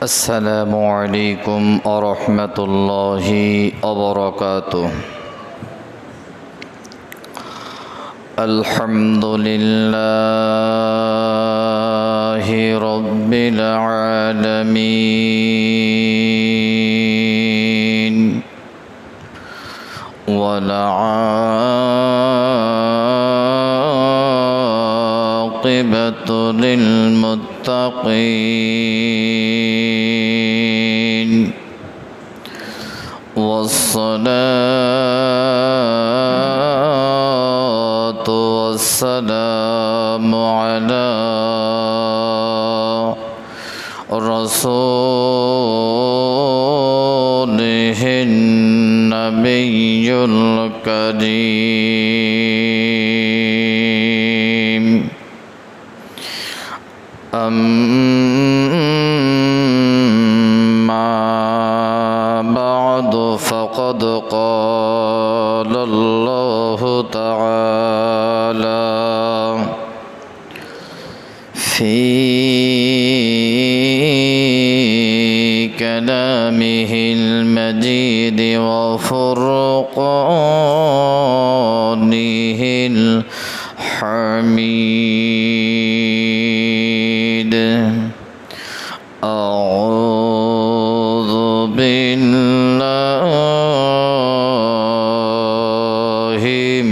السلام عليكم ورحمة الله وبركاته. الحمد لله رب العالمين والعاقبة للمتقين والصلاة والسلام على رسوله النبي الكريم. أما بعد فقد قال الله تعالى في كلامه المجيد وفرقانه الحميد. أعوذ بالله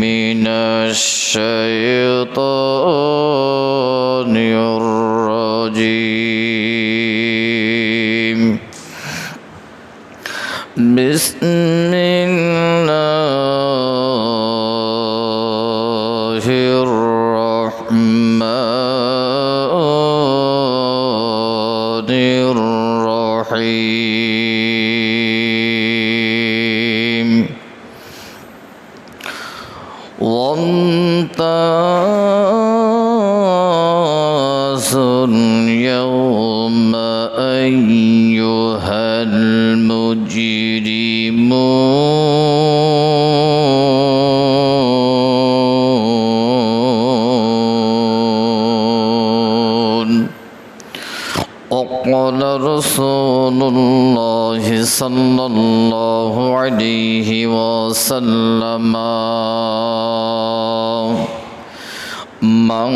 من الشيطان الرجيم. بسم الله الرحمن الرحيم. وامتازوا اليوم أيها المجرمون. وقال رسول الله صلى الله عليه وسلم: من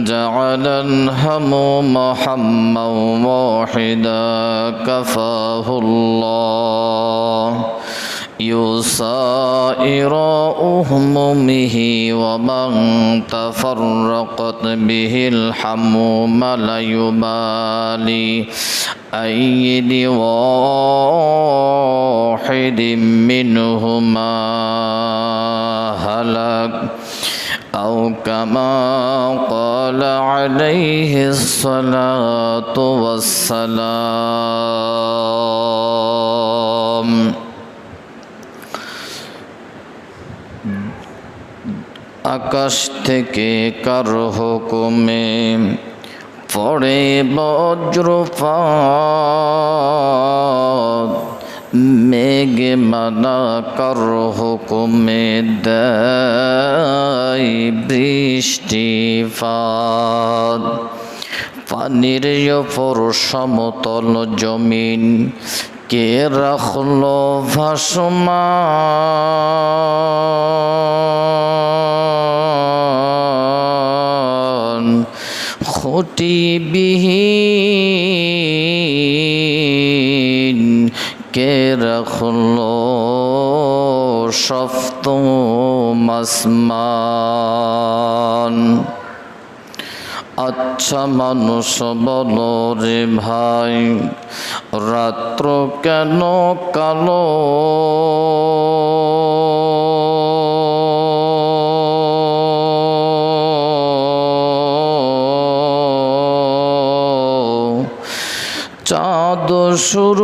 جعل الهموم هما واحدا كفاه الله يسائر همومه، ومن تفرقت به الهموم لا يبالي أيد واحد منهما هلك، أو كما قال عليه الصلاة والسلام. আকাশ থেকে কার হুকুমে পড়ে বজ্রপাত, মেঘে মানা কার হুকুমে দেয় বৃষ্টিপাত। পানির ওপর সমতল জমিন কে রাখলো ভাসমান, খুঁটিবিহীন কে রাখলো সপ্তম আসমান। আচ্ছা মানুষ বলো রে ভাই, রাত্র কেন কালো? চাঁদ সূরজ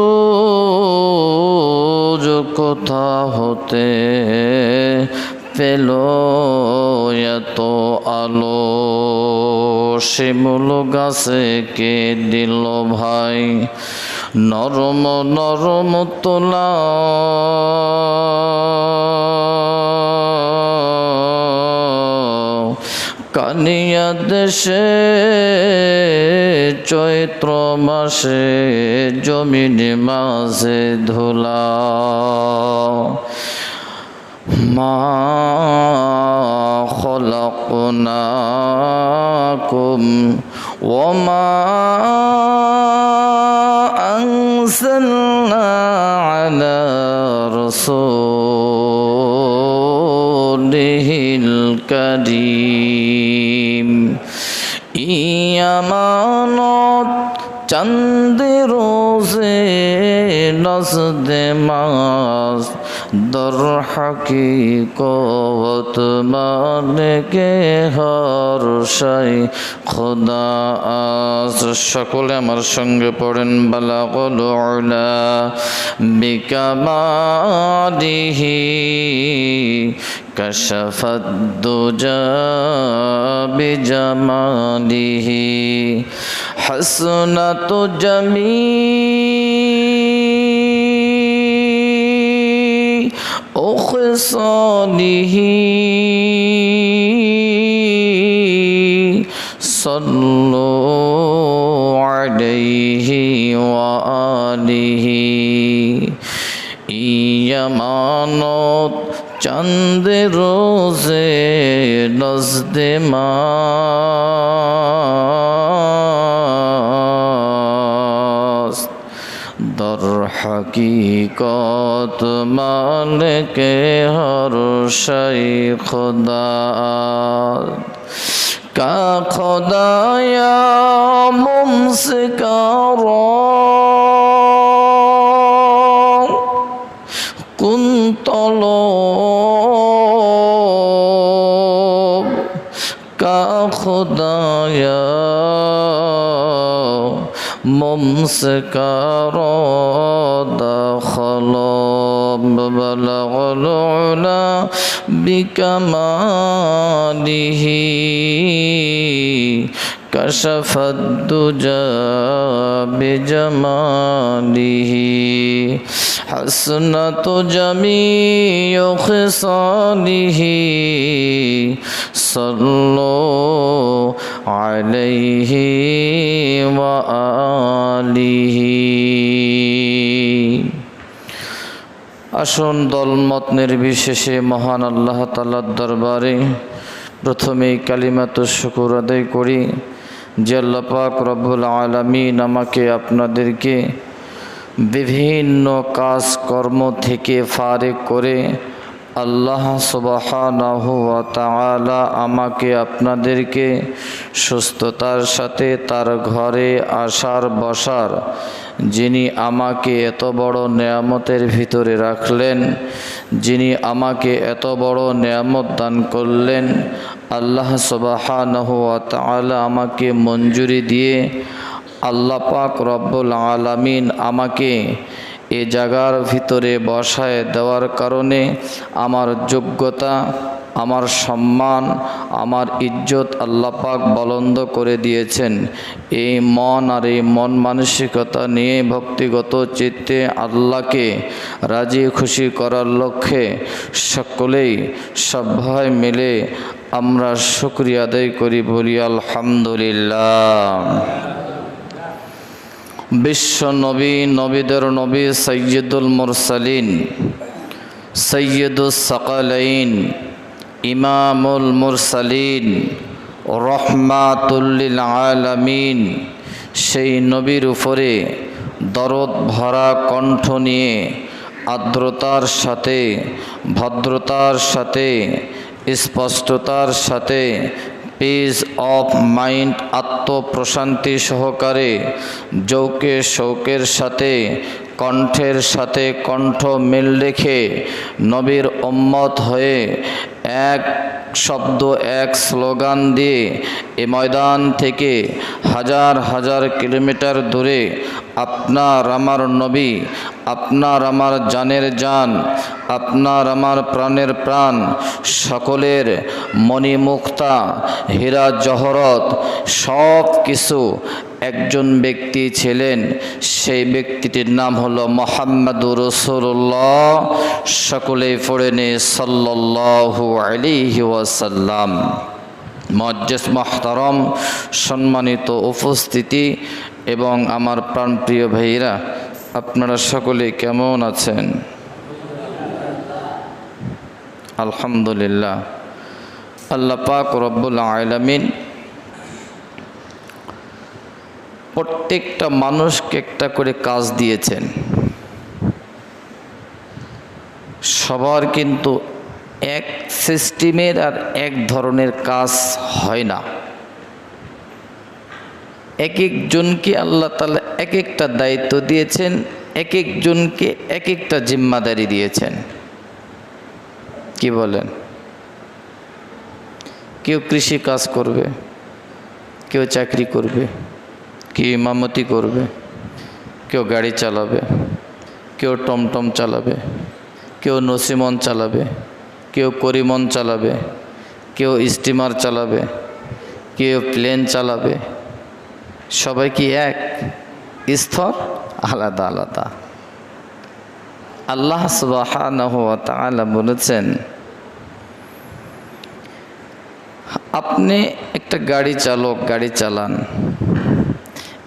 কোথা হতে পেল এত আলো? শিমুল গাছে কে দিল ভাই নরম নরম তোলা? কানিয়া দেশে চৈত্র মাসে জমিন মাঝে ধুলা মা খলাকনাকুম ওয়া মা আনজালনা আলা রাসূলিহিল কারীম ইয়ামানত চন্দ রোজে নজদে মাস দর হকীকত মালিকে হর শাই খোদা আস। সকলে আমার সঙ্গে পড়েন বালাগুল উলা বিকামালিহি কাশাফাদ দুজা বিজামালিহি حسنة جميع خصاله صلوا عليه وآله ইয়ামানত চাঁদ রোজে নজদে মাস দর হকীকত মালিকে হর শাই খোদা কা খোদায়া মুমসিকারা কুন্তলব কা খুদায়া মুমসিকারা দাখলব বালাগুল উলা বিকামালিহি কাশাফাদ দুজা বিজামালিহি حسنة جميع خصاله صلوا عليه وآله আসুন দলমত নির্বিশেষে মহান আল্লাহ তাআলার দরবারে প্রথমেই কালিমাতুশ শুকর আদায় করি যে আল্লাহ পাক রব্বুল আলামিন আমাকে আপনাদেরকে বিভিন্ন কাজকর্ম থেকে ফারিগ করে আল্লাহ সুবহানাহু ওয়া তাআলা আমাকে আপনাদেরকে সুস্থতার সাথে তার ঘরে আসার বসার যিনি আমাকে এত বড় নেয়ামতের ভিতরে রাখলেন, যিনি আমাকে এত বড় নেয়ামত দান করলেন, আল্লাহ সুবহানাহু ওয়া তাআলা আমাকে মঞ্জুরি দিয়ে আল্লাহ পাক রব্বুল আলামিন আমাকে এ জায়গার ভিতরে বসায় দেওয়ার কারণে আমার যোগ্যতা, আমার সম্মান, আমার ইজ্জত আল্লাহ পাক বুলন্দ করে দিয়েছেন। এই মন আর এই মন মানসিকতা নিয়ে ভক্তিগত চিত্তে আল্লাহকে রাজি খুশি করার লক্ষ্যে সকলেই সবাই মিলে আমরা শুকরিয়া আদায় করি, বলি আলহামদুলিল্লাহ। বিশ্ব নবী, নবীদের নবী, সৈয়দুল মুরসালিন, সৈয়দুস সাকালাইন, ইমামুল মুরসালিন, রহমাতুল লিল আলামিন, সেই নবীর উপরে দরদ ভরা কণ্ঠ নিয়ে আর্দ্রতার সাথে, ভদ্রতার সাথে, স্পষ্টতার সাথে, পিস অফ মাইন্ড, আত্মপ্রশান্তি সহকারে, যৌকে শৌকের সাথে, কণ্ঠের সাথে কণ্ঠ মিল রেখে নবীর উম্মত হয়ে এক শব্দ, এক স্লোগান দিয়ে এ ময়দান থেকে হাজার হাজার কিলোমিটার দূরে আপনার আমার নবী, আপনার আমার জানের জান, আপনার আমার প্রাণের প্রাণ, সকলের মণিমুক্তা, হীরা জহরত সব কিছু একজন ব্যক্তি ছিলেন। সেই ব্যক্তিটির নাম হলো মুহাম্মাদুর রাসূলুল্লাহ। সকলেই পড়ে নে সাল্লাল্লাহু আলাইহি ওয়াসাল্লাম। মুআজ্জিজ মুহতারাম, সম্মানিত উপস্থিতি এবং আমার প্রাণপ্রিয় ভাইরা, আপনারা সকলে কেমন আছেন? আলহামদুলিল্লাহ। আল্লাহ পাক রব্বুল আলামিন প্রত্যেকটা মানুষকে একটা করে কাজ দিয়েছেন। সবার কিন্তু এক সিস্টেমের আর এক ধরনের কাজ হয় না। এক একজনকে আল্লাহ তাআলা এক একটা দায়িত্ব দিয়েছেন, এক একজনকে এক একটা জিম্মাদারি দিয়েছেন। কি বলেন? কেউ কৃষি কাজ করবে, কেউ চাকরি করবে, কেউ ইমামতি করবে, কেউ গাড়ি চালাবে, কেউ টমটম চালাবে, কেউ নসিমন চালাবে, কেউ করিমন চালাবে, কেউ স্টিমার চালাবে, কেউ প্লেন চালাবে। সবাই কি এক? স্তর আলাদা আলাদা। আল্লাহ সুবহানাহু ওয়া তাআলা বলেছেন, আপনি একটা গাড়ি চালক, গাড়ি চালান,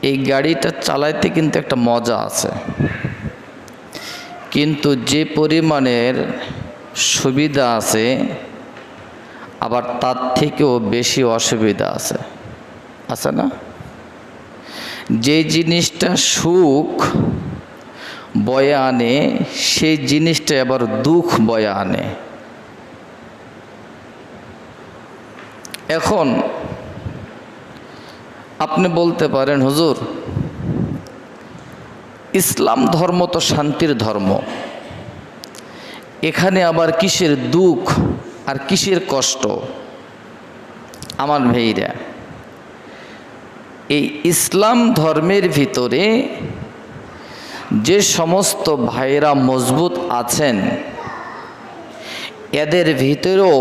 এই গাড়িটা চালাইতে কিন্তু একটা মজা আছে, কিন্তু যে পরিমাণের সুবিধা আছে আবার তার থেকেও বেশি অসুবিধা আছে, আছে না? যে জিনিসটা সুখ বয়ে আনে সেই জিনিসটা আবার দুঃখ বয়ে আনে। এখন আপনি বলতে পারেন, হুজুর ইসলাম ধর্ম তো শান্তির ধর্ম, এখানে আবার কিসের দুঃখ আর কিসের কষ্ট? আমার ভাইরা, এই ইসলাম ধর্মের ভিতরে যে সমস্ত ভাইরা মজবুত আছেন, এদের ভিতরেও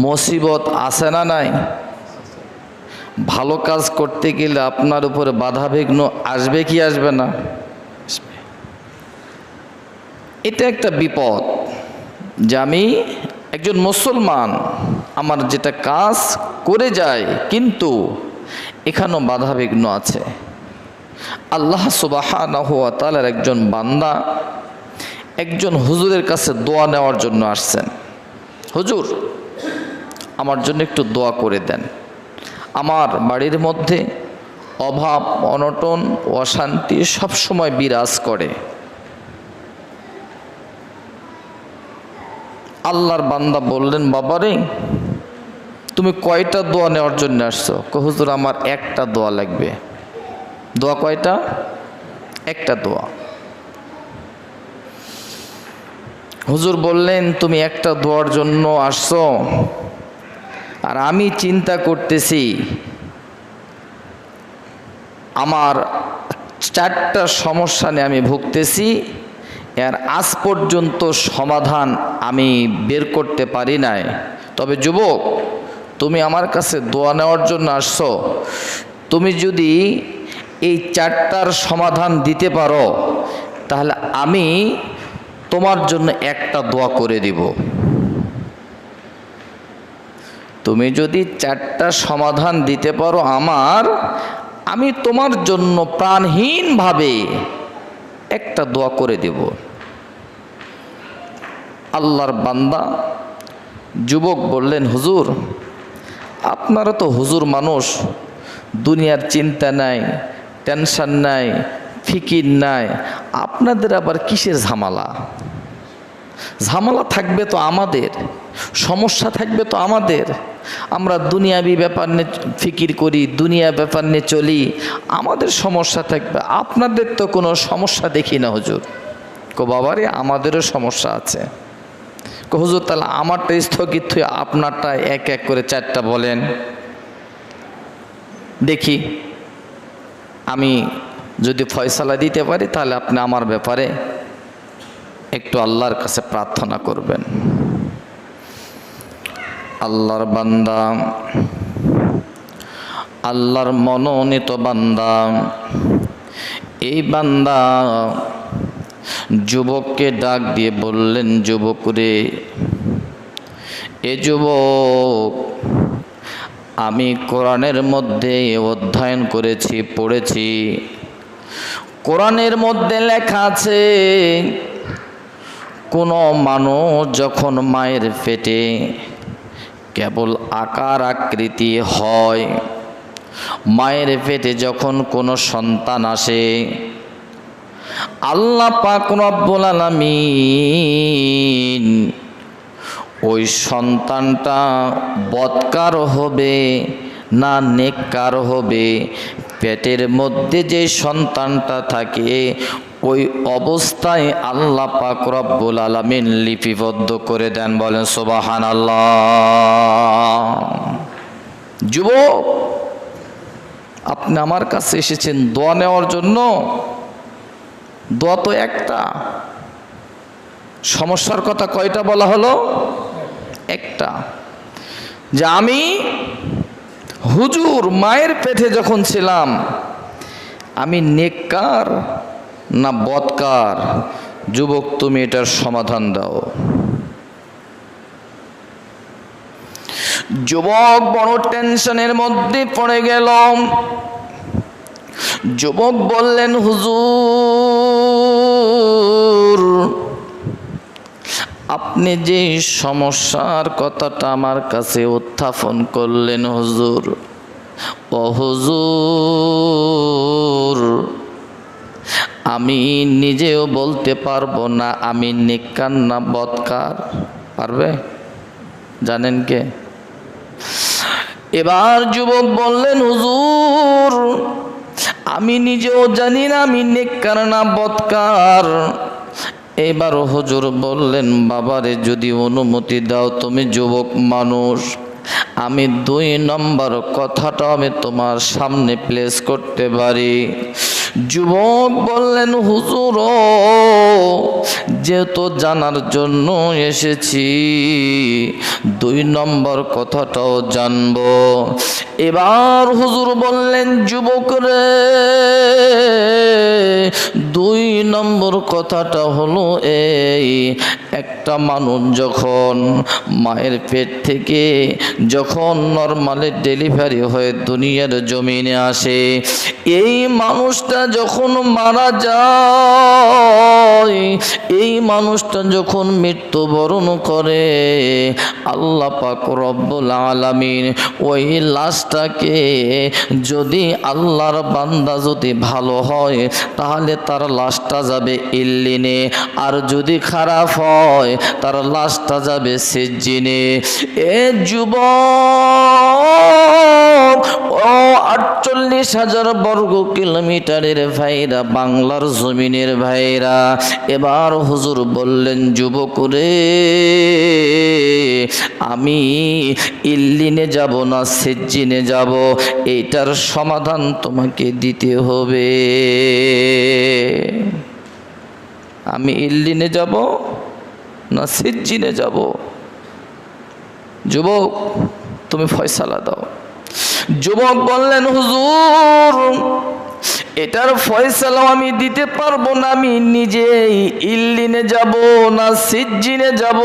মুসিবত আছে না নাই? ভালো কাজ করতে গেলে আপনার উপরে বাধা বিঘ্ন আসবে কি আসবে না? এটা একটা বিপদ যে আমি একজন মুসলমান, আমার যেটা কাজ করে যায়, কিন্তু এখানেও বাধা বিঘ্ন আছে। আল্লাহ সুবহানাহু ওয়া তাআলার একজন বান্দা একজন হুজুরের কাছে দোয়া নেওয়ার জন্য আসছেন। হুজুর, আমার জন্য একটু দোয়া করে দেন, আমার বাড়ির মধ্যে অভাব, অনটন, অশান্তি সবসময় বিরাজ করে। আল্লাহর বান্দা বললেন, বাবারে তুমি কয়টা দোয়া নেওয়ার জন্য আসছো? হুজুর আমার একটা দোয়া লাগবে। দোয়া কয়টা? একটা দোয়া। হুজুর বললেন, তুমি একটা দোয়ার জন্য আসছো, আর আমি চিন্তা করতেছি আমার 4টা সমস্যা নিয়ে আমি ভুগতেছি, এর আজ পর্যন্ত সমাধান আমি বের করতে পারি নাই। তবে যুবক, তুমি আমার কাছে দোয়া নেওয়ার জন্য আসছো, তুমি যদি এই 4টার সমাধান দিতে পারো তাহলে আমি তোমার জন্য একটা দোয়া করে দিব। তুমি যদি 4টা সমাধান দিতে পারো আমি তোমার জন্য প্রাণহীনভাবে একটা দোয়া করে দেব। আল্লাহর বান্দা যুবক বললেন, হুজুর আপনারা তো হুজুর মানুষ, দুনিয়ার চিন্তা নাই, টেনশন নাই, ফিকির নাই, আপনাদের আবার কিসের ঝামেলা? ঝামেলা থাকবে তো আমাদের, সমস্যা থাকবে তো আমাদের। আমরা দুনিয়াবি ব্যাপার নিয়ে ফিকির করি, দুনিয়া ব্যাপার নিয়ে চলি, আমাদের সমস্যা থাকবে, আপনাদের তো কোনো সমস্যা দেখি না হুজুর। বাবারে আমাদেরও সমস্যা আছে। হুজুর তাহলে আমারটা স্থগিত হয়ে আপনারটা এক এক করে 4টা বলেন দেখি, আমি যদি ফয়সালা দিতে পারি তাহলে আপনি আমার ব্যাপারে একটু আল্লাহর কাছে প্রার্থনা করবেন। আল্লাহর বান্দা, আল্লাহর মনোনীত বান্দা, এই বান্দা যুবককে ডাক দিয়ে বললেন, যুবক রে, এ যুবক, আমি কোরআনের মধ্যে অধ্যয়ন করেছি, পড়েছি। কোরআনের মধ্যে লেখা আছে, কোনো মানুষ যখন মায়ের পেটে কেবল আকার আকৃতি হয়, মায়ের পেটে যখন কোনো সন্তান আসে, আল্লাহ পাক রব্বুল আলামিন ওই সন্তানটা বদকার হবে না নেককার হবে, পেটের মধ্যে যে সন্তানটা থাকে ওই অবস্থায় আল্লাহ পাক রব্বুল আলামিন লিপিবদ্ধ করে দেন। বলেন সুবহানাল্লাহ। যুবক, আপনি আমার কাছে এসেছেন দোয়া নেওয়ার জন্য। দোয়া তো একটা, সমস্যার কথা কয়টা বলা হলো? একটা, যে আমি হুজুর মায়ের পেটে যখন ছিলাম আমি নেককার না বদকার? যুবক, তুমি এটার সমাধান দাও। যুবক বড় টেনশনের মধ্যে পড়ে গেল। যুবক বললেন, হুজুর আপনি যে সমস্যার কথাটা আমার কাছে উত্থাপন করলেন হুজুর, ও হুজুর আমি নিজেও বলতে পারবো না আমি নেককার না বদকার। পারবে? জানেন কে? এবার যুবক বললেন, হুজুর আমি নিজেও জানি না আমি নেককার না বদকার। এবার হুজুর বললেন, বাবারে যদি অনুমতি দাও, তুমি যুবক মানুষ, আমি 2 নম্বর কথাটা আমি তোমার সামনে প্লেস করতে পারি। যুবক বললেন, হুজুর যেহেতু জানার জন্য এসেছি 2 নম্বর কথাটাও জানবো। এবার হুজুর বললেন, যুবক রে 2 নম্বর কথাটা হলো এই, একটা মানুষ যখন মায়ের পেট থেকে যখন নরমালি ডেলিভারি হয়ে দুনিয়ার জমিনে আসে, এই মানুষটা যখন মারা যায়, এই মানুষটা যখন মৃত্যুবরণ করে, আল্লাহ পাক রব্বুল আলামিন ওই লাশটাকে যদি আল্লাহর বান্দা যদি ভালো হয় তাহলে তার লাশটা যাবে ইল্লিনে, আর যদি খারাপ হয় তার লাশটা যাবে সিজ্জিনে। এ যুবক, ও 48,000 বর্গ কিলোমিটারের ভাইরা, বাংলার জমিনের ভাইরা, এবার হুজুর বললেন, যুবক রে আমি ইল্লিনে যাব না সিজ্জিনে যাব, এইটার সমাধান তোমাকে দিতে হবে। আমি ইল্লিনে যাব না সিজ্জিনে যাব? যুবক তুমি ফয়সালা দাও। যুবক বললেন, হুজুর এটার ফয়সালা আমি দিতে পারবো না, আমি নিজেই ইল্লিনে যাব না সিজ্জিনে যাব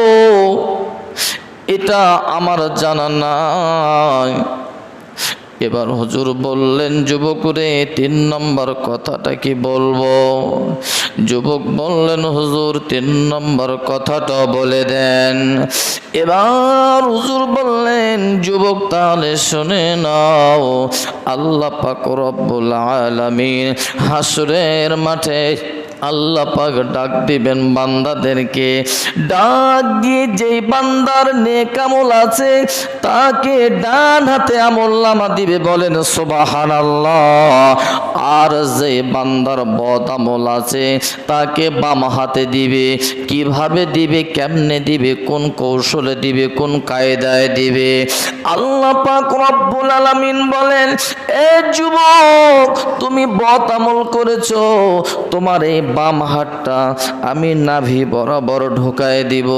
এটা আমার জানা নাই। এবার হুজুর বললেন, যুবক রে 3 নম্বর কথাটা কি বলবো? যুবক বললেন, হুজুর 3 নম্বর কথাটা বলে দেন। এবার হুজুর বললেন, যুবক তাহলে শুনে নাও, আল্লাহ পাক রব্বুল আলামিন হাসরের মাঠে আল্লাহ পাক ডাক দিবেন বান্দাদেরকে। ডাক দিয়ে যেই বান্দার নেক আমল আছে তাকে ডান হাতে আমলনামা দিবে, বলেন সুবহানাল্লাহ। আর যে বান্দার বদ আমল আছে তাকে বাম হাতে দিবে। কিভাবে দিবে, কেমনে দিবে, কোন কৌশলে দিবে, কোন কায়দায় দিবে? আল্লাহ পাক রব্বুল আলামিন বলেন, এ যুবক তুমি বদ আমল করেছো, তোমার এই বাম হাতটা আমি নাভি বরাবর ঢোকায় দিব।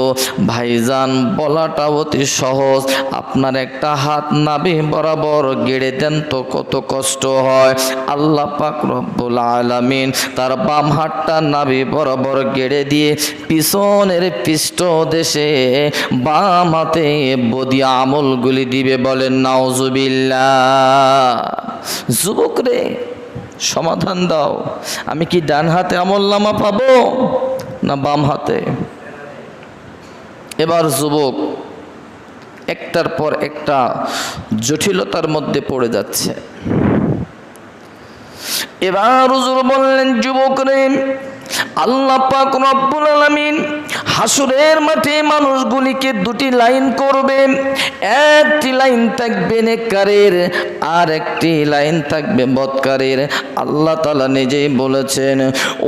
ভাইজান বলাটা অতি সহজ, আপনার একটা হাত নাভি বরাবর গেড়ে দেন তো কত কষ্ট হয়। আল্লাহ পাক রব্বুল আলামিন তার বাম হাতটা নাভি বরাবর গেড়ে দিয়ে পিছনের পৃষ্ঠ দেশে বাম হাতে বদি আমলগুলি দিবে। বলেন নাউজুবিল্লাহ। যুবক রে, সমাধান দাও, আমি কি ডান হাতে আমলনামা পাবো না বাম হাতে? এবার যুবক একটার পর একটা জটিলতার মধ্যে পড়ে যাচ্ছে। এবার হুজুর বললেন, যুবক রে, আল্লাহ পাক রব্বুল আলামিন হাসরের মাঠে মানুষগুলিকে দুটি লাইন করবেন। একটি লাইন থাকবে নেককারের, আর একটি লাইন থাকবে বদকারের। আল্লাহ তাআলা নিজেই বলেছেন,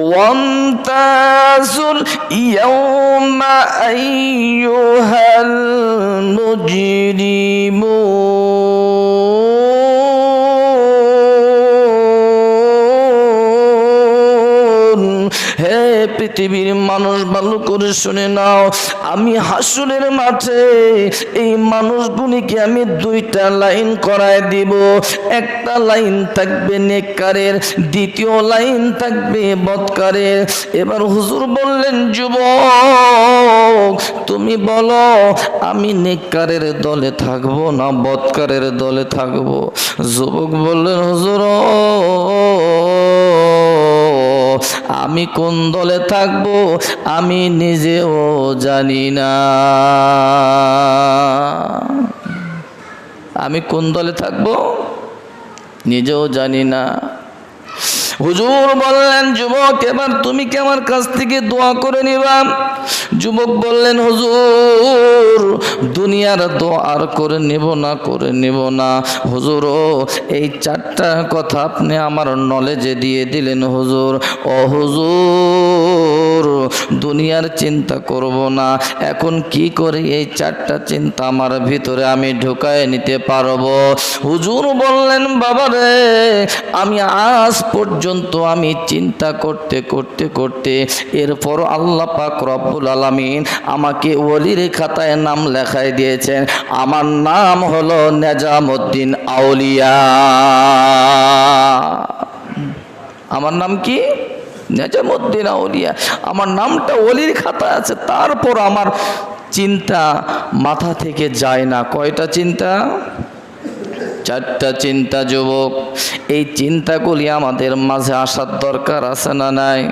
ওয়ামতাজুল ইয়াউমা আইয়ুহাল মুজরিমুন। হে পৃথিবীর মানুষ, ভালো করে শুনে নাও, আমি হাসরের মাঠে এই মানুষগুলিকে আমি দুইটা লাইন করায় দিব। একটা লাইন থাকবে নেককারের, দ্বিতীয় লাইন থাকবে বদকারের। এবার হুজুর বললেন, যুবক তুমি বলো, আমি নেককারের দলে থাকবো না বদকারের দলে থাকবো? যুবক বললেন, হুজুর আমি কোন দলে থাকবো আমি নিজেও জানি না। আমি কোন দলে থাকবো নিজেও জানি না। হুজুর বললেন, যুবক এবার তুমি কি আমার কাছ থেকে দোয়া করে নিবা? যুবক বললেন, হুজুর দুনিয়ার দোয়া আর করে নিব না। হুজুর এই চারটা কথা আপনি আমার নলেজে দিয়ে দিলেন হুজুর। ও হুজুর দুনিয়ার চিন্তা করব না, এখন কি করে এই চারটা চিন্তা আমার ভিতরে আমি ঢুকায় নিতে পারবো? হুজুর বললেন, বাবা রে, আমি আজ পর্যন্ত আমি চিন্তা করতে করতে করতে এরপর আল্লাহ পাক রব্বুল আলামিন আমাকে ওলির খাতায় নাম লেখায় দিয়েছেন। আমার নাম হলো নেজামউদ্দিন আউলিয়া। আমার নাম কি? নেজামউদ্দিন আউলিয়া। আমার নামটা ওলির খাতায় আছে, তারপর আমার চিন্তা মাথা থেকে যায় না। কয়টা চিন্তা? চারটা চিন্তা। যুবক এই চিন্তাগুলি আমাদের মাঝে আসার দরকার আছে না নাই?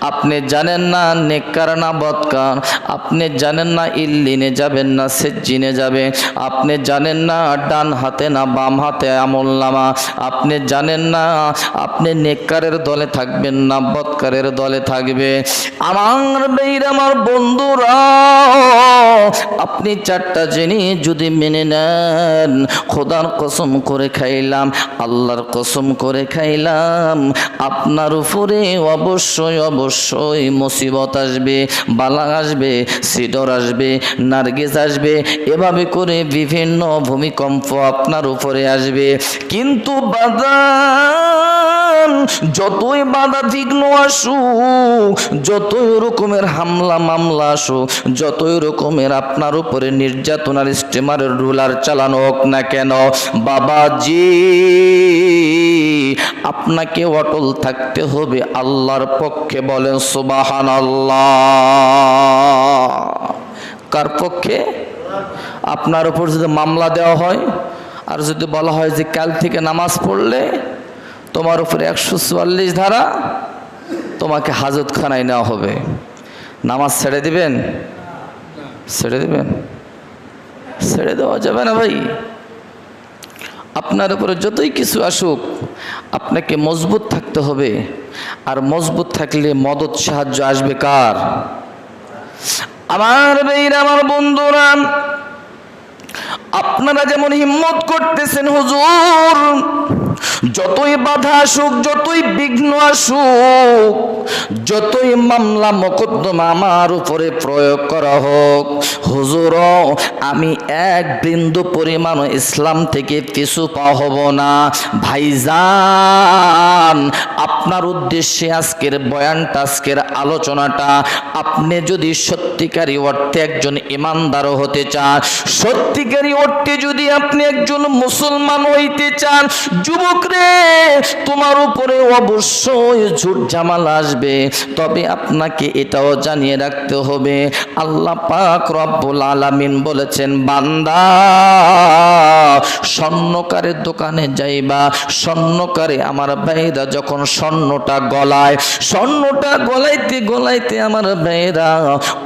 আপনি জানেন না নেককার না বদকার, আপনি জানেন না ইল্লিনে যাবেন না সিজ্জিনে যাবে, আপনি জানেন না ডান হাতে না বাম হাতে আমলনামা, আপনি জানেন না আপনি নেককারের দলে থাকবেন না বদকারের দলে থাকবে। আমার ভাইরা, আমার বন্ধুরা, আপনি চারটা জিনিস যদি মেনে নেন, খোদার কসম করে খাইলাম, আল্লাহর কসম করে খাইলাম, আপনার উপরে অবশ্যই অবশ্যই মুসিবত আসবে, বালা আসবে, সিডর আসবে, নার্গিস আসবে, এভাবে করে বিভিন্ন ভূমিকম্প আপনার উপরে আসবে। কিন্তু বাদান যতই বাধা বিঘ্ন আসুক, যতই রকমের হামলা মামলা আসুক, যতই রকমের আপনার উপরে নির্যাতনার স্টিমারের রুলার চালানো হোক না কেন, বাবাজি আপনাকে অটল থাকতে হবে আল্লাহর পক্ষে। বলেন সুবহানাল্লাহ। কার পক্ষে? আপনার উপর যদি মামলা দেওয়া হয় আর যদি বলা হয় যে কাল থেকে নামাজ পড়লে তোমার উপরে 144 ধারা, তোমাকে হাজতখানায় নেওয়া হবে, নামাজ ছেড়ে দিবেন? ছেড়ে দিবেন? ছেড়ে দেওয়া যাবে না ভাই। আপনার উপরে যতই কিছু আসুক আপনাকে মজবুত থাকতে হবে। আর মজবুত থাকলে মদত সাহায্য আসবে কার? আমার ভাইরা, আমার বন্ধুরা, আপনারা যেমন হিম্মত করতেছেন হুজুর যতই বাধা আসুক, যতই বিঘ্ন আসুক, যতই মামলা মোকদ্দমা আমার উপরে প্রয়োগ করা হোক, হুজুর আমি এক বিন্দু পরিমাণ ইসলাম থেকে পিছু পা হব না। ভাইজান, আপনার উদ্দেশ্যে আজকের বয়ানটা, আজকের আলোচনাটা, আপনি যদি সত্যিকারী অর্থে একজন ইমানদার হতে চান, সত্যিকারী অর্থে যদি আপনি একজন মুসলমান হইতে চান, যুবক রে, তোমার উপরে অবশ্যই ঝুট ঝামেলা আসবে। তবে আপনাকে এটাও জানিয়ে রাখতে হবে, আল্লাহ পাক রব্বুল আলামিন বলেছেন, বান্দা স্বর্ণকারের দোকানে যাইবা, স্বর্ণকারে আমার ভাইরা যখন স্বর্ণটা গলায়, স্বর্ণটা গলাইতে গলাইতে আমার ভাইরা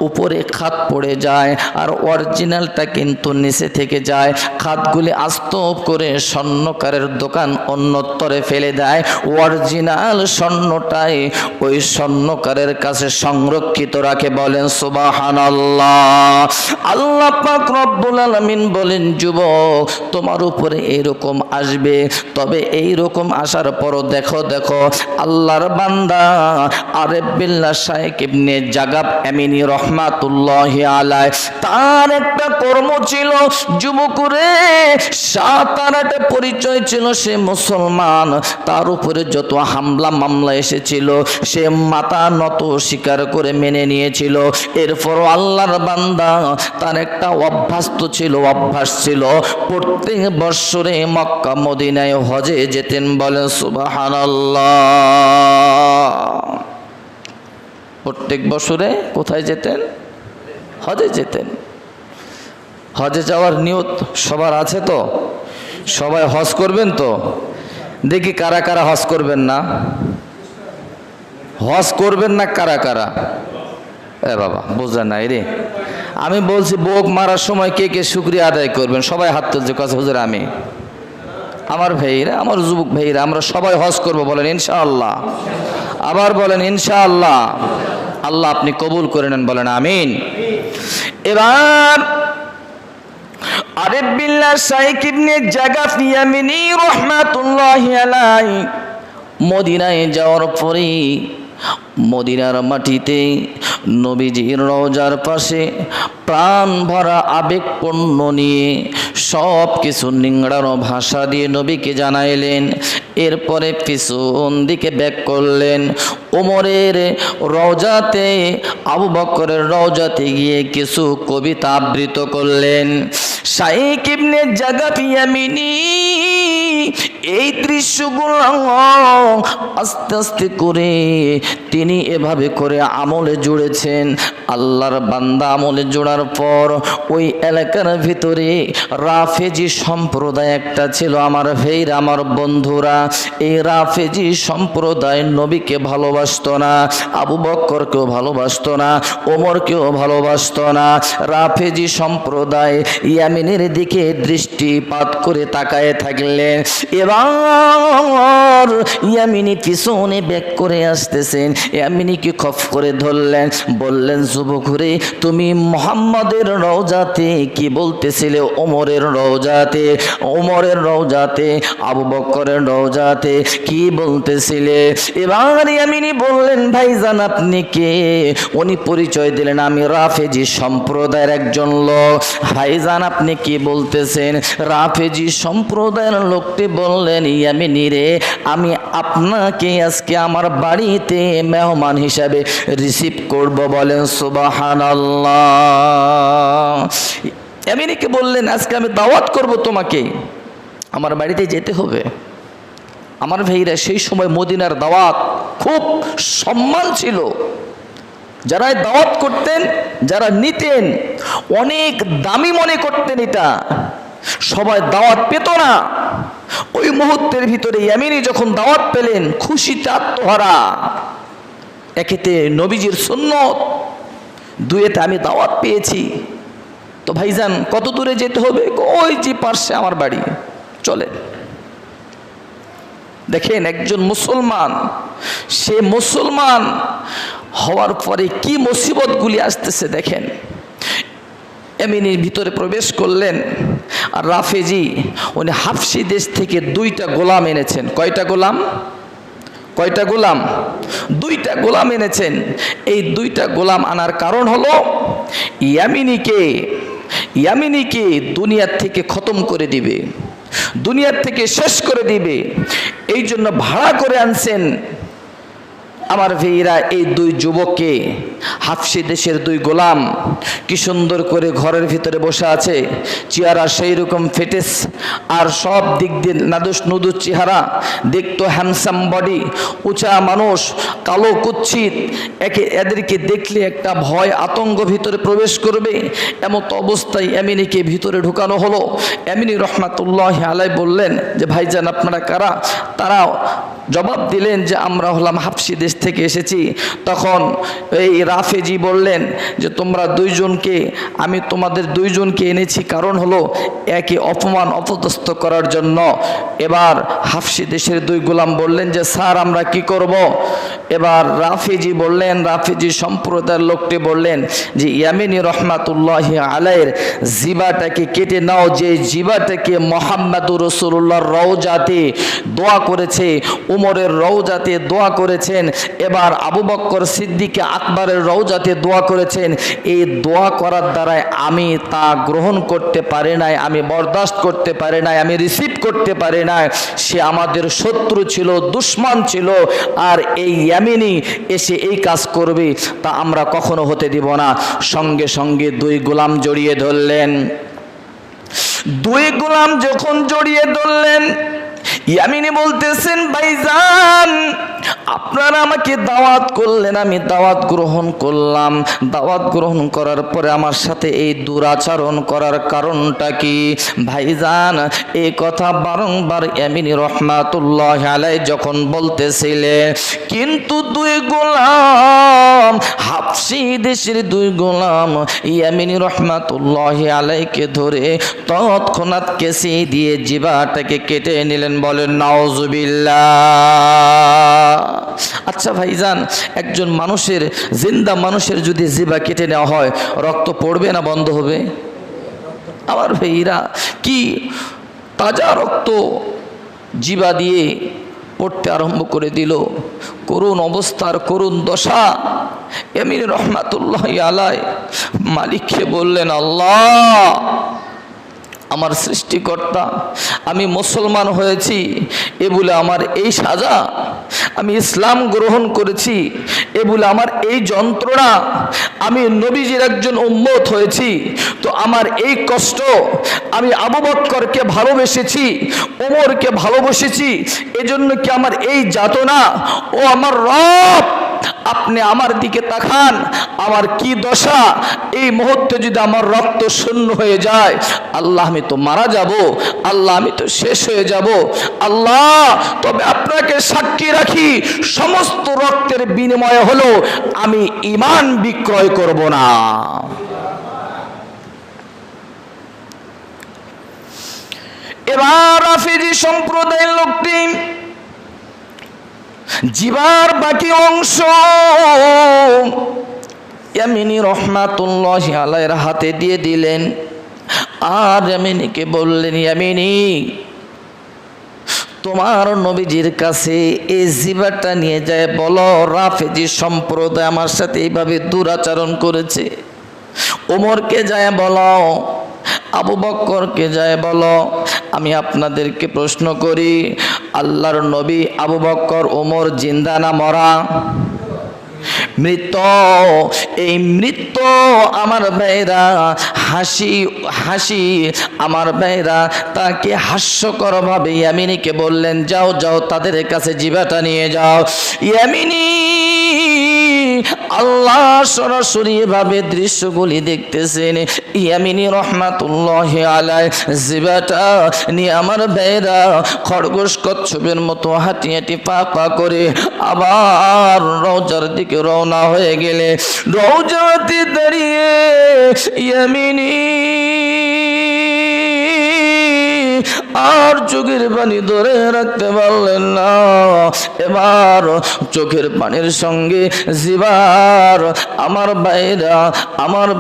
উপরে খাত পড়ে যায়, আর অরিজিনালটা কিন্তু নিচে থেকে যায়। খাতগুলি আস্ত করে স্বর্ণকারের দোকান অন্যত্তরে ফেলে দেয়, অরিজিনাল স্বর্ণটাই ওই স্বর্ণকারের কাছে সংরক্ষিত রাখে। বলেন সুবহানাল্লাহ। আল্লাহ পাক রব্বুল আলামিন বলেন, যুবক তোমার উপরে এইরকম আসবে, তবে এইরকম আসার পরও দেখো দেখো আল্লাহর বান্দা আরেফ বিল্লাহ শাইখ ইবনে জাগাব আমিনী রহমাতুল্লাহি আলাইহি, তার একটা কর্ম ছিল, যুবকরে সাতারাটা পরিচয় ছিল, সে মুসলমান, তার উপরে যত হামলা মামলা এসেছিল সে মাথা নত স্বীকার করে মেনে নিয়েছিল। এরপরও আল্লাহর বান্দা তার একটা অভ্যাস ছিল, প্রত্যেক বৎসরে মক্কা মদিনায় হজে যেতেন। বলেন সুবহানাল্লাহ। প্রত্যেক বছরে কোথায় যেতেন? হজে যেতেন। হজে যাওয়ার নিয়ত সবার আছে তো? সবাই হজ করবেন তো? দেখি কারা কারা হজ করবেন না। হজ করবেন না কারা কারা? এ বাবা বোঝেন নাই রে। আমি বলছি বোক মারার সময় কে কে শুকরিয়া আদায় করবেন? সবাই হাত তুলছে, কাছে হুজুর আমি, আমার ভাইরা, আমার যুবক ভাইরা, আমরা সবাই হজ করব। বলেন ইনশাআল্লাহ। আবার বলেন ইনশাআল্লাহ। আল্লাহ আপনি কবুল করে নেন। বলেন আমিন। এবার আরেফ বিল্লাহ শাইখ ইবনে জাগাব আমিনী রহমাতুল্লাহি আলাইহি মদিনায় যাওয়ার পরে মদিনার মাটিতে নবীজির রওজার পাশে প্রাণ ভরা আবেগপূর্ণ নিয়ে সব কিছু নিংড়ানো ভাষা দিয়ে নবীকে জানাইলেন। এরপরে পিছন দিকে ব্যাক করলেন, ওমরের রওজাতে, আবু বকরের রওজাতে গিয়ে কিছু কবিতা আবৃত করলেন। শাইখ ইবনে জাগাব আমিনী এই দৃশ্যগুলো আস্তে আস্তে করে তিনি এভাবে করে আমলে জুড়েছেন। আল্লাহর বান্দা আমলে জোড়ার পর ওই এলাকার ভিতরে রাফেজি সম্প্রদায় একটা ছিল। আমার ভাইরা, আমার বন্ধুরা, এই রাফেজি সম্প্রদায় নবীকে ভালোবাসতো না, আবু বকরকেও ভালোবাসতো না, ওমরকেও ভালোবাসতো না। রাফেজি সম্প্রদায় ইয়ামিনের দিকে দৃষ্টিপাত করে তাকায় থাকলেন। এবার ইয়ামিনী পিছনে ব্যাক করে আসতেছেন, ইয়ামিনীকে খপ করে ধরলেন, বললেন যুবক রে, তুমি মুহাম্মাদের রওজাতে কি বলতেছিলে? ওমরের রওজাতে, ওমরের রওজাতে, আবু বকরের রওজাতে কি বলতেছিলে? এবার ইয়ামিনী বললেন, ভাইজান আপনি কে? উনি পরিচয় দিলেন, আমি রাফেজি সম্প্রদায়ের একজন লোক। ভাইজান আপনি কি বলতেছেন? রাফেজি সম্প্রদায়ের লোকটি বললেন, ইয়ামিনী রে, আমি আপনাকে আজকে আমার বাড়িতে মেহমান হিসাবে রিসিভ করব। বলেন সুবহানাল্লাহ। ইয়ামিনীকে বললেন, আজকে আমি দাওয়াত করব তোমাকে, আমার বাড়িতে যেতে হবে। আমার ভাইরা, সেই সময় মদিনার দাওয়াত খুব সম্মান ছিল। যারা দাওয়াত করতেন, যারা নিতেন, অনেক দামি মনে করতেন এটা। সবাই দাওয়াত পেত না। ওই মুহূর্তের ভিতরে ইয়ামিনী যখন দাওয়াত পেলেন, খুশিতে আত্মহারা। একেতে নবীজির সুন্নত, দুয়েতে আমি দাওয়াত পেয়েছি। তো ভাইজান কত দূরে যেতে হবে? ওই যে পার্শ্বে আমার বাড়ি, চলে। দেখেন একজন মুসলমান, সে মুসলমান হওয়ার পরে কি মুসিবতগুলি আসতেছে দেখেন। ইয়ামিনীর ভিতরে প্রবেশ করলেন। আর রাফেজি উনি হাফসি দেশ থেকে 2টা গোলাম এনেছেন। কয়টা গোলাম? কয়টা গোলাম? 2টা গোলাম এনেছেন। এই 2টা গোলাম আনার কারণ হলো ইয়ামিনীকে দুনিয়ার থেকে খতম করে দিবে, দুনিয়ার থেকে শেষ করে দিবে। এই জন্য ভাড়া করে আনছেন আমার ভাইয়েরা। এই 2 যুবককে, হাফসি দেশের 2 গোলাম, কি সুন্দর করে ঘরের ভিতরে বসে আছে, চেহারা সেই রকম ফিটনেস আর সব দিক দিয়ে নাদুস নুদুস চেহারা, দেখতো হ্যান্ডসাম বডি, উঁচা মানুষ, কালো কুৎসিত। এদেরকে দেখলে একটা ভয় আতঙ্ক ভিতরে প্রবেশ করবে। এমত অবস্থায় ইয়ামিনীকে ভিতরে ঢুকানো হলো। ইয়ামিনী রহমাতুল্লাহি আলাইহি বললেন যে ভাইজান আপনারা কারা? তারা জবাব দিলেন যে আমরা হলাম হাফসি দেশ থেকে এসেছি। তখন এই রাফেজি বললেন যে তোমরা 2 জনকে, আমি তোমাদের 2 জনকে এনেছি কারণ হলো একে অপমান অপদস্থ করার জন্য। এবার হাফসি দেশের 2 গোলাম বললেন যে স্যার আমরা কি করব? এবার রাফেজি বললেন, রাফেজি সম্প্রদায়ের লোকটি বললেন যে ইয়ামিনী রহমাতুল্লাহি আলাইহির জিবাটাকে কেটে নাও, যে জিবাটাকে মুহাম্মাদুর রাসূলুল্লাহর রওজাতে দোয়া করেছে, উমরের রওজাতে দোয়া করেছেন, এবার আবু বকর সিদ্দিক আকবরের রওজাতে দোয়া করেছেন। এই দোয়া করার দ্বারাই আমি তা গ্রহণ করতে পারি নাই, আমি বরদাস্ত করতে পারি নাই, আমি রিসিভ করতে পারি নাই। সে আমাদের শত্রু ছিল, দুশমন ছিল, আর এই ইয়ামিনী এসে এই কাজ করবে তা আমরা কখনো হতে দিব না। সঙ্গে সঙ্গে 2 গোলাম জড়িয়ে ধরলেন। 2 গোলাম যখন জড়িয়ে ধরলেন, ইয়ামিনী বলতেছেন ভাইজান আপনারা আমাকে দাওয়াত করলেন, আমি দাওয়াত গ্রহণ করলাম। দাওয়াত গ্রহণ করার পরে আমার সাথে এই দুরাচরণ করার কারণটা কি? ভাইজান এই কথা বারংবার ইয়ামিনী রহমাতুল্লাহি আলাইহি যখন বলতেছিলেন, কিন্তু 2 গোলাম, হাফসি দেশের 2 গোলাম ইয়ামিনী রহমাতুল্লাহি আলাইহিকে ধরে তৎক্ষণাৎ কেসি দিয়ে জিবাটাকে কেটে নিলেন। বলেন নাউজুবিল্লাহ। আচ্ছা ভাইজান, একজন মানুষের, জিন্দা মানুষের যদি জিবা কেটে নেওয়া হয় রক্ত পড়বে না বন্ধ হবে? আমার ভাইরা কি তাজা রক্ত জিবা দিয়ে পড়তে আরম্ভ করে দিল। করুণ অবস্থার করুণ দশা। ইয়ামিনী রহমাতুল্লাহি আলাইহি মালিককে বললেন, আল্লাহ আমার সৃষ্টিকর্তা, আমি মুসলমান হয়েছি এ বলে আমার এই সাজা, আমি ইসলাম গ্রহণ করেছি এ বলে আমার এই যন্ত্রণা, আমি নবীজির একজন উম্মত হয়েছি তো আমার এই কষ্ট, আমি আবু বকরকে ভালোবেসেছি, ওমরকে ভালোবেসেছি, এজন্য কি আমার এই যাতনা? ও আমার রব, আপনি আমার দিকে তাকান, আমার কি দশা। এই মুহূর্তে যদি আমার রক্ত শূন্য হয়ে যায়, আল্লাহ আমি তো মারা যাব, আল্লাহ আমি তো শেষ হয়ে যাব। আল্লাহ তবে আপনাকে সাক্ষী রাখি, সমস্ত রক্তের বিনিময়ে হলো আমি ঈমান বিক্রয় করব না। এবার রাফেজি সম্প্রদায়ের লোকটি জিবার বাকি অংশ ইয়ামিনী রহমাতুল্লাহি আলাইহির হাতে দিয়ে দিলেন। আর ইয়ামিনীকে বললেন, ইয়ামিনী তোমার নবীজির কাছে এই জিবাটা নিয়ে যায় বলো রাফেজি সম্প্রদায় আমার সাথে এইভাবে দুরাচরণ করেছে। ওমরকে যায় বলো, আবু বকরকে যায় বলো। আমি আপনাদেরকে প্রশ্ন করি, আল্লাহর নবী আবু বকর ওমর জিন্দা না মরা? মৃত। এই মৃত্যু আমার ভাইরা হাসি হাসি, আমার ভাইরা তাকে হাস্যকর ভাবে ইয়ামিনীকে বললেন, যাও যাও তাদের কাছে জিবাটা নিয়ে যাও। ইয়ামিনী আল্লাহ সরাসরি ভাবে দৃশ্যগুলি দেখতেছেন। ইয়ামিনী রহমাতুল্লাহি আলাইহি জিবাটা নিয়ে আমার ভাইরা খরগোশ কচ্ছপের মতো হাঁটি হাঁটি পা পা করে আবার রওজার দিকে রওনা হয়ে গেলে, রওজাতে দাঁড়িয়ে ইয়ামিনী আর চোখের পানি ধরে রাখতে পারলেন না। এবার চোখের পানির সঙ্গে জিবার আমার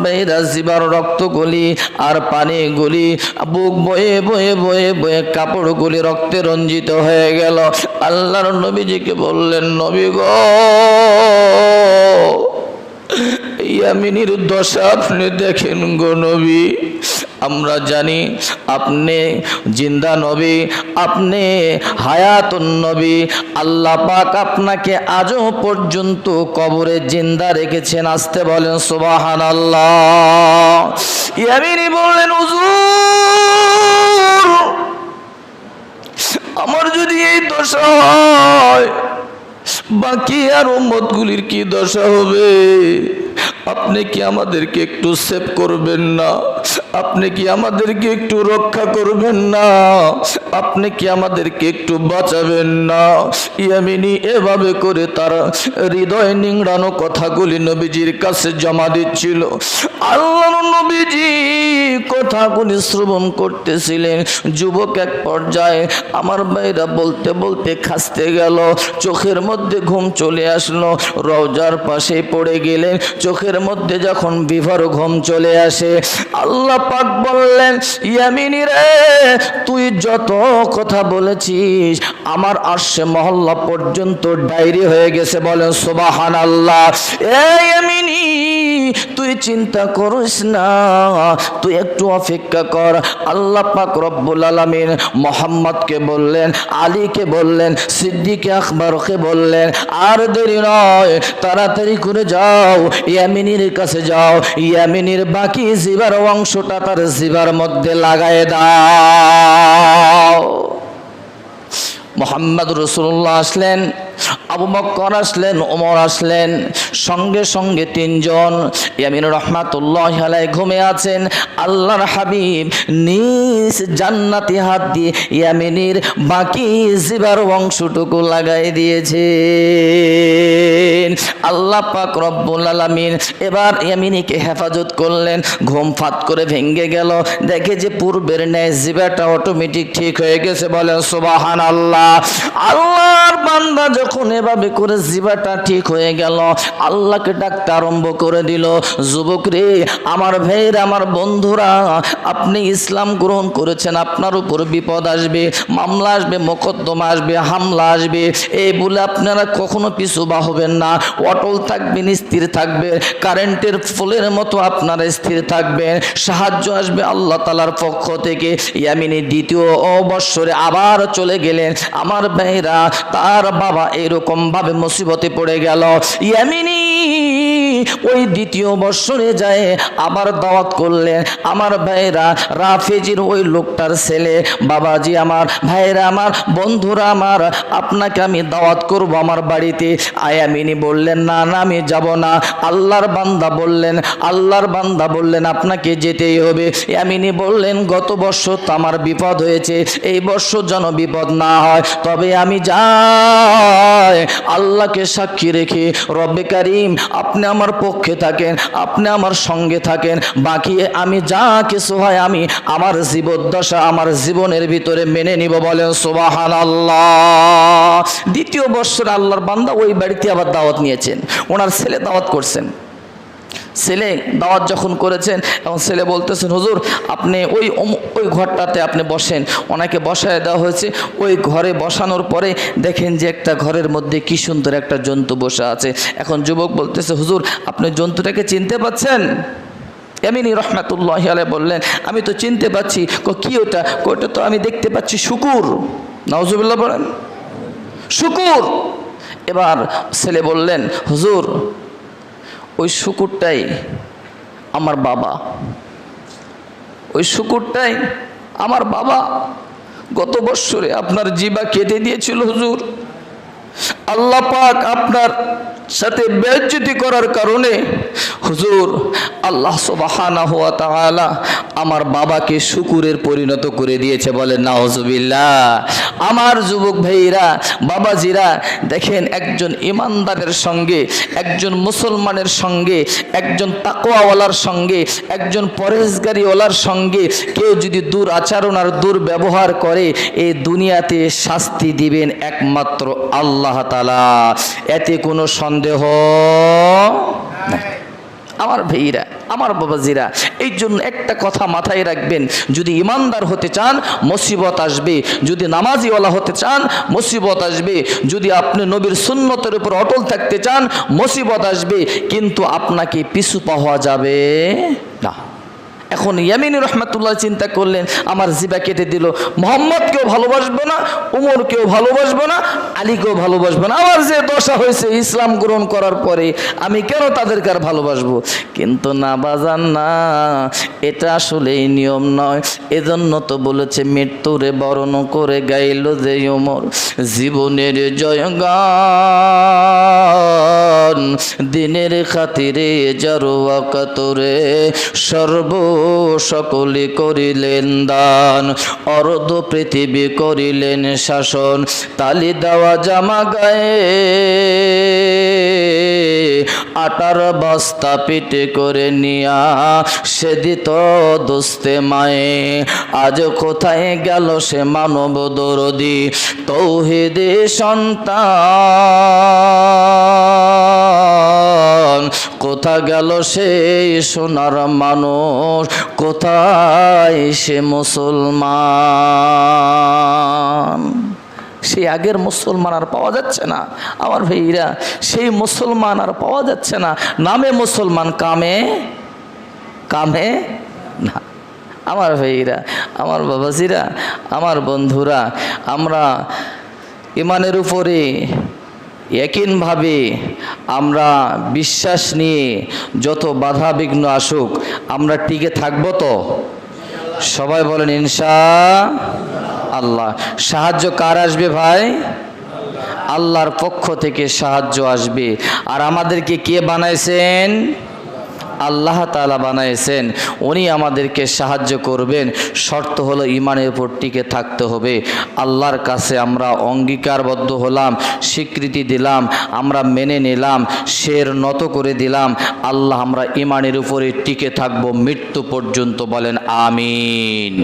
ভাইরা জিবার রক্তগুলি আর পানিগুলি বুক বয়ে বয়ে বয়ে বয়ে কাপড়গুলি রক্তে রঞ্জিত হয়ে গেল। আল্লাহর নবীজিকে বললেন, নবী গো, ইয়ামিনীর দশা আপনি দেখেন গো নবী। আমরা জানি আপনি জিন্দা নবী, আপনি হায়াতুন নবী। আল্লাহ পাক আপনাকে আজও পর্যন্ত কবরে জিন্দা রেখেছেন। আসতে বলেন সুবহানাল্লাহ। ইয়ামিনী বললেন, হুজুর, আমার যদি এই দশা হয়, বাকি আর উম্মতগুলির কি দশা হবে? আপনি কি আমাদেরকে একটু সেভ করবেন না? আপনি কি আমাদেরকে একটু রক্ষা করবেন না? আপনি কি আমাদেরকে একটু বাঁচাবেন না? ইয়ামিনী এভাবে করে তার হৃদয় নিংড়ানো কথাগুলি নবীজির কাছে জমা দিচ্ছিল। আল্লাহর নবীজি কথাগুলি শ্রবণ করতেছিলেন। যুবক এক পর্যায়ে আমার ভাইরা বলতে বলতে খাসতে গেল, চোখের মধ্যে ঘুম চলে আসলো। রওজার পাশে পড়ে গেলেন। চোখের মধ্যে যখন বিভোর ঘুম চলে আসে, আল্লাহ পাক বললেন, ইয়ামিনী রে, তুই যত কথা বলেছিস আমার আরশে মহল্লা পর্যন্ত ডায়েরি হয়ে গেছে। বলেন সুবহানাল্লাহ। এই ইয়ামিনী, তুই চিন্তা করিস না, তুই একটু অপেক্ষা কর। আল্লাহ পাক রব্বুল আলামিন মুহাম্মদকে বললেন, আলীকে বললেন, সিদ্দিক আকবরকে বললেন, আর দেরি নয়, তাড়াতাড়ি করে যাও, ইয়ামিনীর কাছে যাও, ইয়ামিনীর বাকি জিবার অংশটা তার জিবার মধ্যে লাগায় দাও। মুহাম্মদ রাসূলুল্লাহ আসলেন, আবু বকর আসলেন, ওমর আসলেন, সঙ্গে সঙ্গে তিনজন। ইয়ামিন রহমাতুল্লাহি আলাইহি ঘুমিয়ে আছেন। আল্লাহর হাবিব নিজ জান্নাতি হাত দিয়ে ইয়ামিনীর বাকি জিবার অংশটুকু লাগাই দিয়েছেন। আল্লাহ পাক রব্বুল আলামিন এবার ইয়ামিনীকে হেফাজত করলেন। ঘুম ফাত করে ভেঙে গেল, দেখে যে পূর্বের ন্যায় জিবাটা অটোমেটিক ঠিক হয়ে গেছে। বলেন সুবহানাল্লাহ। আল্লাহর বান্দা যখন এভাবে করে জিবাটা ঠিক হয়ে গেল, আল্লাহকে ডাকতে আরম্ভ করে দিল, যুবক রে, আমার ভাইরা, আমার বন্ধুরা, আপনি ইসলাম গ্রহণ করেছেন, আপনার উপর বিপদ আসবে, মামলা আসবে, মোকদ্দমা আসবে, হামলা আসবে, এই বলে আপনারা কখনো পিছু বা হবেন না, অটল থাকবেন, স্থির থাকবেন, কারেন্টের ফুলের মতো আপনারা স্থির থাকবেন, সাহায্য আসবে আল্লাহ তাআলার পক্ষ থেকে। ইয়ামিনী দ্বিতীয় বৎসরে আবার চলে গেলেন। আমার ভাইরা, তার বাবা এরকম ভাবে মুসিবতে পড়ে গেল। ইয়ামিনী ওই দ্বিতীয় বৎসরে যায় আবার দাওয়াত করলেন। আমার ভাইরা, রাফেজির ওই লোকটার ছেলে, বাবাজি আমার, ভাইরা আমার, বন্ধুরা আমার, আপনাকে আমি দাওয়াত করব আমার বাড়িতে। ইয়ামিনী বললেন, না না, আমি যাব না। আল্লাহর বান্দা বললেন আপনাকে যেতেই হবে। ইয়ামিনী বললেন, গত বৎসর তো আমার বিপদ হয়েছে, এই বৎসর যেন বিপদ না হয়, তবে আমি যাই। আল্লাহকে সাক্ষী রেখে, রব্বে কারিম, আপনি আমার পক্ষে থাকেন, আপনি আমার সঙ্গে থাকেন, বাকি আমি যা কিছু হয় আমি আমার জীবদ্দশা, আমার জীবনের ভিতরে মেনে নিব। বলেন সুবহানাল্লাহ। দ্বিতীয় বৎসরে আল্লাহর বান্দা ওই বাড়িতে আবার দাওয়াত নিয়েছেন, ওনার ছেলে দাওয়াত করছেন। ছেলে দাওয়াত যখন করেছেন, এবং ছেলে বলতেছেন, হুজুর আপনি ওই ঘরটাতে আপনি বসেন। ওনাকে বসায় দেওয়া হয়েছে। ওই ঘরে বসানোর পরে দেখেন যে একটা ঘরের মধ্যে কি সুন্দর একটা জন্তু বসে আছে। এখন যুবক বলতেছে, হুজুর আপনি জন্তুটাকে চিনতে পাচ্ছেন? ইয়ামিনী রহমাতুল্লাহি আলাইহি বললেন, আমি তো চিনতে পাচ্ছি। কি ওটা? ওটা তো আমি দেখতে পাচ্ছি শূকর। নাউজুবিল্লাহ বলেন, শূকর। এবার ছেলে বললেন, হুজুর ওই শূকরটাই আমার বাবা, ওই শূকরটাই আমার বাবা গত বৎসরে আপনার জিবা কেটে দিয়েছিল হুজুর। আল্লাহ পাক আপনার সাথে বেইজ্জতি করার কারণে হুজুর, আল্লাহ সুবহানাহু ওয়া তাআলা আমার বাবাকে শুকুরের পরিণত করে দিয়েছে, বলেন নাউজুবিল্লাহ। আমার যুবক ভাইরা, বাবাজিরা, দেখেন একজন ইমানদারের সঙ্গে, একজন মুসলমানের সঙ্গে, একজন তাকওয়াওয়ালার সঙ্গে, একজন পরহেজগারিওয়ালার সঙ্গে কেউ যদি দুরাচরণ আর দুর্ব্যবহার করে, এই দুনিয়াতে শাস্তি দিবেন একমাত্র আল্লাহ তাআলা, এতে কোনো সন্দেহ নাই। আমার ভাইরা, আমার বাবাজিরা, এই জন্য একটা কথা মাথায় রাখবেন, যদি ইমানদার হতে চান মুসিবত আসবে, যদি নামাজিওয়ালা হতে চান মুসিবত আসবে, যদি আপনি নবীর সুন্নতের উপর অটল থাকতে চান মুসিবত আসবে, কিন্তু আপনাকে পিছু পাওয়া যাবে না। এখন ইয়ামিনী রহমাতুল্লাহ চিন্তা করলেন, আমার জিবা কেটে দিল, মোহাম্মদকেও ভালোবাসবো না, উমরকেও ভালোবাসবো না, আলীকেও ভালোবাসবো না, আমার যে দশা হয়েছে ইসলাম গ্রহণ করার পরে আমি কেন তাদেরকে আর ভালোবাসবো? কিন্তু না বাজান না, এটা আসলে এই নিয়ম নয়। এজন্য তো বলেছে, মৃত্যুরে বরণ করে গাইল যে উমর জীবনের জয়গান, দিনের খাতিরে জারোয়া কাতরে সর্ব সকলে করিলেন দান, অর্ধ পৃথিবী করিলেন শাসন, তালি দেওয়া জামা গায়ে আটার বস্তা পিটে করে নিয়া সে দিত দোস্তে মায়ে। আজ কোথায় গেল সে মানব দরদি তৌহিদে সন্তান, কোথা গেল সেই সোনার মানুষ, কোথায় সে মুসলমান? সেই আগের মুসলমান আর পাওয়া যাচ্ছে না আমার ভাইরা, সেই মুসলমান আর পাওয়া যাচ্ছে না। নামে মুসলমান, কামে কামে না। আমার ভাইরা, আমার বাবাজিরা, আমার বন্ধুরা, আমরা ইমানের উপরে একইভাবে আমরা বিশ্বাস নিয়ে যত বাধা বিঘ্ন আসুক আমরা টিকে থাকবো তো? সবাই বলেন ইনশাআল্লাহ। সাহায্য কার আসবে ভাই? আল্লাহর পক্ষ থেকে সাহায্য আসবে। আর আমাদেরকে কে বানাইছেন? আল্লাহ তাআলা বানাইছেন, উনি আমাদেরকে সাহায্য করবেন। শর্ত হলো ইমানের উপর টিকে থাকতে হবে। আল্লাহর কাছে আমরা অঙ্গীকারবদ্ধ হলাম, স্বীকৃতি দিলাম, আমরা মেনে নিলাম, শের নত করে দিলাম, আল্লাহ আমরা ইমানের উপরে টিকে থাকবো মৃত্যু পর্যন্ত। বলেন আমিন।